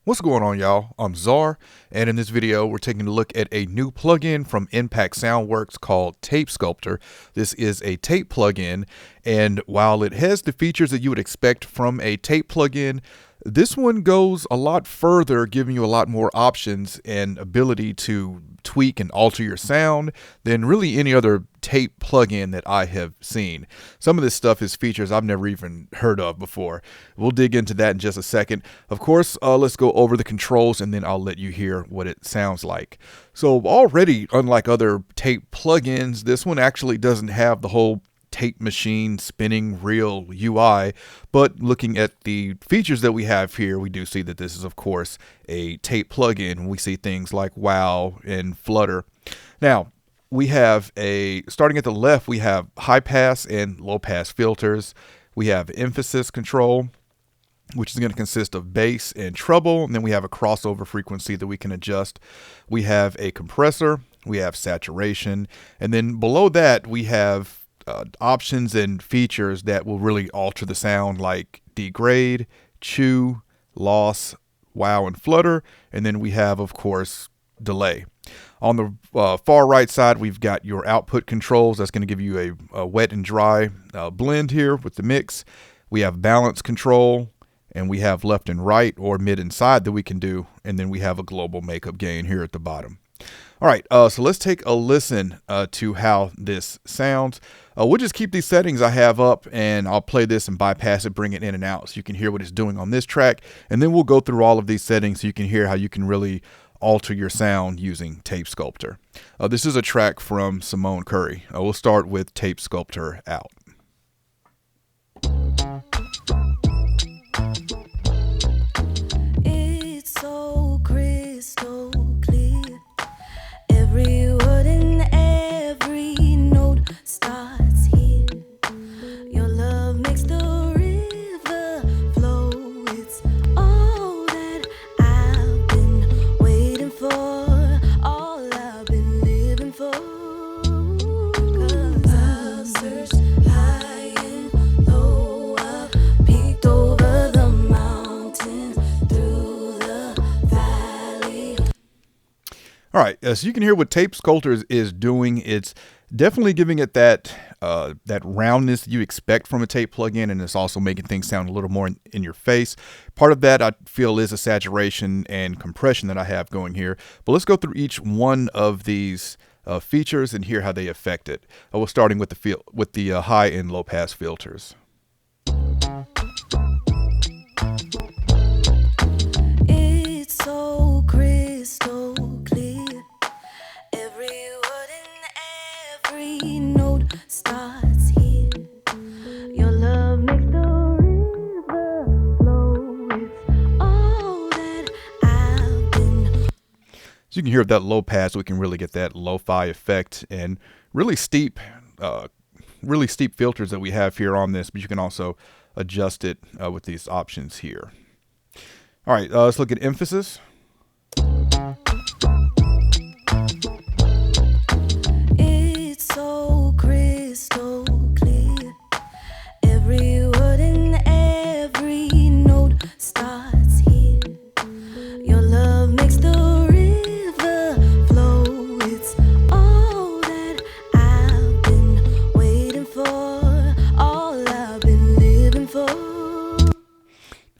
What's going on, y'all? I'm Czar, and in this video we're taking a look at a new plugin from Impact Soundworks called Tape Sculptor. This is a tape plugin, and while it has the features that you would expect from a tape plugin, this one goes a lot further, giving you a lot more options and ability to tweak and alter your sound than really any other tape plugin that I have seen. Some of this stuff is features I've never even heard of before. We'll dig into that in just a second. Of course, let's go over the controls and then I'll let you hear what it sounds like. So already, unlike other tape plugins, this one actually doesn't have the whole tape machine spinning reel UI, but looking at the features that we have here, we do see that this is of course a tape plugin. We see things like wow and flutter. Now we have starting at the left, we have high pass and low pass filters. We have emphasis control, which is going to consist of bass and treble, and then we have a crossover frequency that we can adjust. We have a compressor, we have saturation, and then below that we have options and features that will really alter the sound, like degrade, chew, loss, wow, and flutter. And then we have, of course, delay. On the far right side, we've got your output controls. That's going to give you a wet and dry blend here with the mix. We have balance control, and we have left and right or mid and side that we can do. And then we have a global makeup gain here at the bottom. All right, so let's take a listen to how this sounds. We'll just keep these settings I have up, and I'll play this and bypass it, bring it in and out so you can hear what it's doing on this track. And then we'll go through all of these settings so you can hear how you can really alter your sound using Tape Sculptor. This is a track from Simone Curry. We'll start with Tape Sculptor out. It's so crystal clear. Every word and every note starts here. Your love makes the river flow. It's all that I've been waiting for, all I've been living for. 'Cause I've searched high and low, I've peeked over the mountains, through the valley. All right, so you can hear what Tape Sculptor is doing. It's definitely giving it that roundness you expect from a tape plugin, and it's also making things sound a little more in your face. Part of that I feel is a saturation and compression that I have going here. But let's go through each one of these features and hear how they affect it. We're starting with the high and low pass filters. It's so crystal clear. Every word and every note starts here. Your love makes the river flow. It's all that I've been. So you can hear with that low pass, we can really get that lo-fi effect and really steep filters that we have here on this, but you can also adjust it with these options here. All right, let's look at emphasis. It's so crystal clear. Every word and every note starts here. Your love makes the river flow. It's all that I've been waiting for, all I've been living for.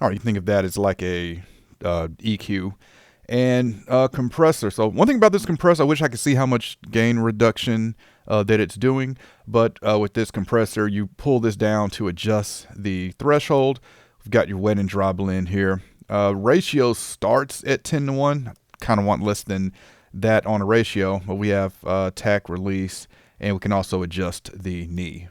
All right, you think of that as like a EQ and compressor. So one thing about this compressor, I wish I could see how much gain reduction that it's doing. But with this compressor, you pull this down to adjust the threshold. We've got your wet and dry blend here. Ratio starts at 10:1. Kind of want less than that on a ratio, but we have attack, release, and we can also adjust the knee.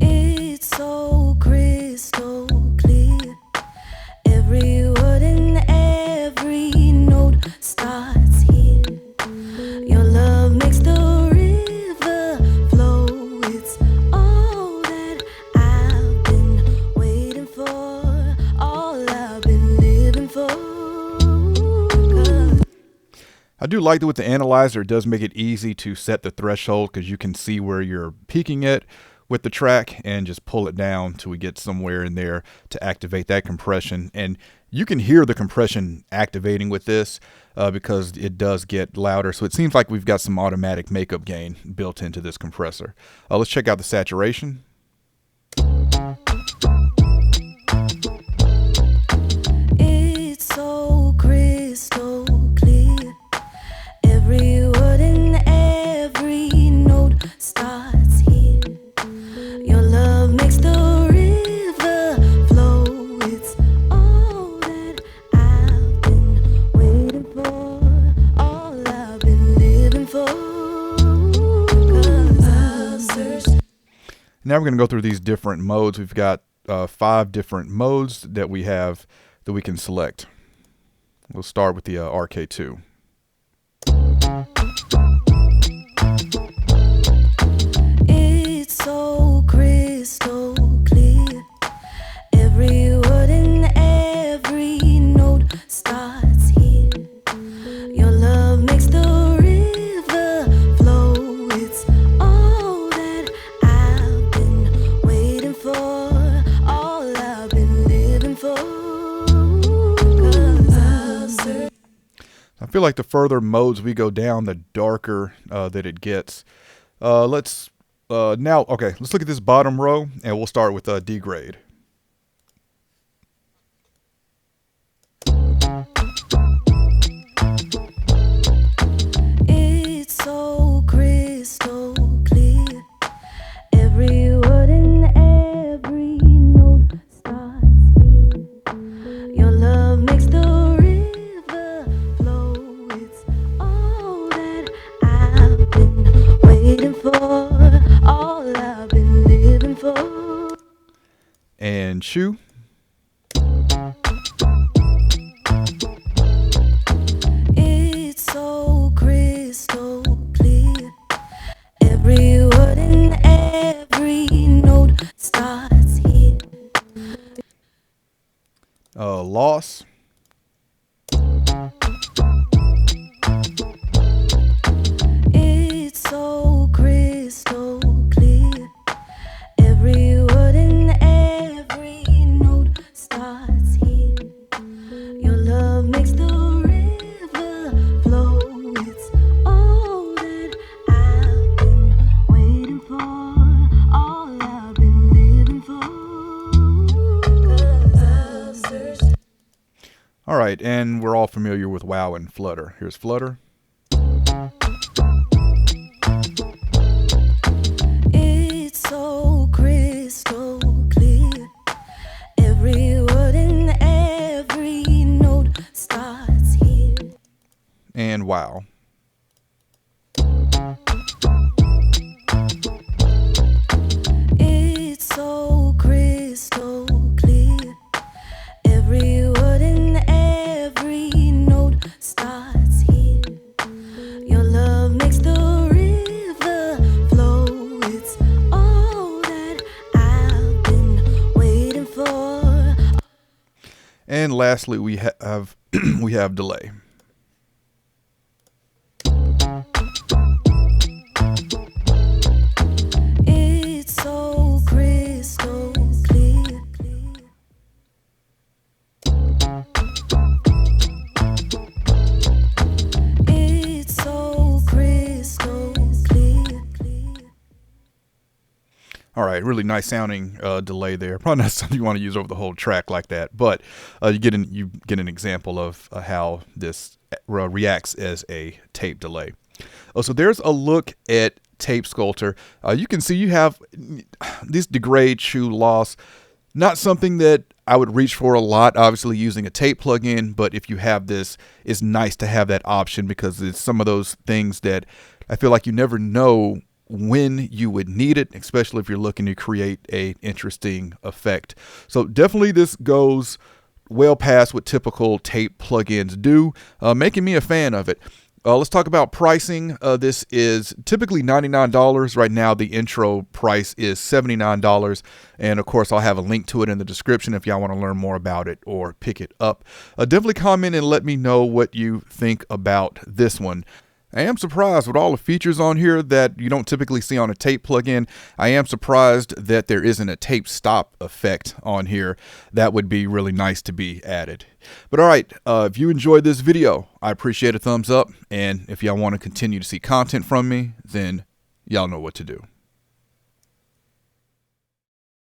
It's so crystal clear. Every word and every note starts here. Your love makes the river flow. It's all that I've been waiting for, all I've been living for. 'Cause I do like that with the analyzer, it does make it easy to set the threshold because you can see where you're peaking at. with the track and just pull it down till we get somewhere in there to activate that compression. And you can hear the compression activating with this because it does get louder. So it seems like we've got some automatic makeup gain built into this compressor. Let's check out the saturation. It's so crystal clear. Every word and every note starts here. Your love makes the river flow. It's all that I've been waiting for, all I've been living for. 'Cause I've searched. Now we're going to go through these different modes. We've got 5 different modes that we have that we can select. We'll start with the RK2. It's so crystal clear. Every word and every note starts here. Your love makes the river flow. It's all that I've been waiting for, all I've been living for. 'Cause I've searched. I feel like the further modes we go down, the darker that it gets. Let's look at this bottom row, and we'll start with degrade. It's so crystal clear. Every word and every note starts here. Your love makes the river flow. It's all that I've been waiting for, all I've been living for. And shoe. It's so crystal clear. Every word and every note starts here. Loss. It's so crystal clear. Every word and every note starts here. Your love makes the river flow. It's all that I've been waiting for, all I've been living for. 'Cause I've searched. All right, and we're all familiar with wow and flutter. Here's flutter. It's so crystal clear. Every word and every note starts here. And wow. It's so crystal clear. Every word and every note starts here. Your love makes the river flow. It's all that I've been waiting for. And lastly, we have we have delay. It's so crystal clear. It's so crystal clear. All right, really nice sounding delay there. Probably not something you want to use over the whole track like that, but you get an example of how this reacts as a tape delay. So there's a look at Tape Sculptor. You can see you have this degrade, shoe, loss. Not something that I would reach for a lot, obviously using a tape plugin, but if you have this, it's nice to have that option because it's some of those things that I feel like you never know when you would need it, especially if you're looking to create a interesting effect. So definitely this goes well past what typical tape plugins do, making me a fan of it. Let's talk about pricing. This is typically $99. Right now, the intro price is $79. And of course, I'll have a link to it in the description if y'all want to learn more about it or pick it up. Definitely comment and let me know what you think about this one. I am surprised with all the features on here that you don't typically see on a tape plugin. I am surprised that there isn't a tape stop effect on here. That would be really nice to be added. But all right, if you enjoyed this video, I appreciate a thumbs up. And if y'all want to continue to see content from me, then y'all know what to do.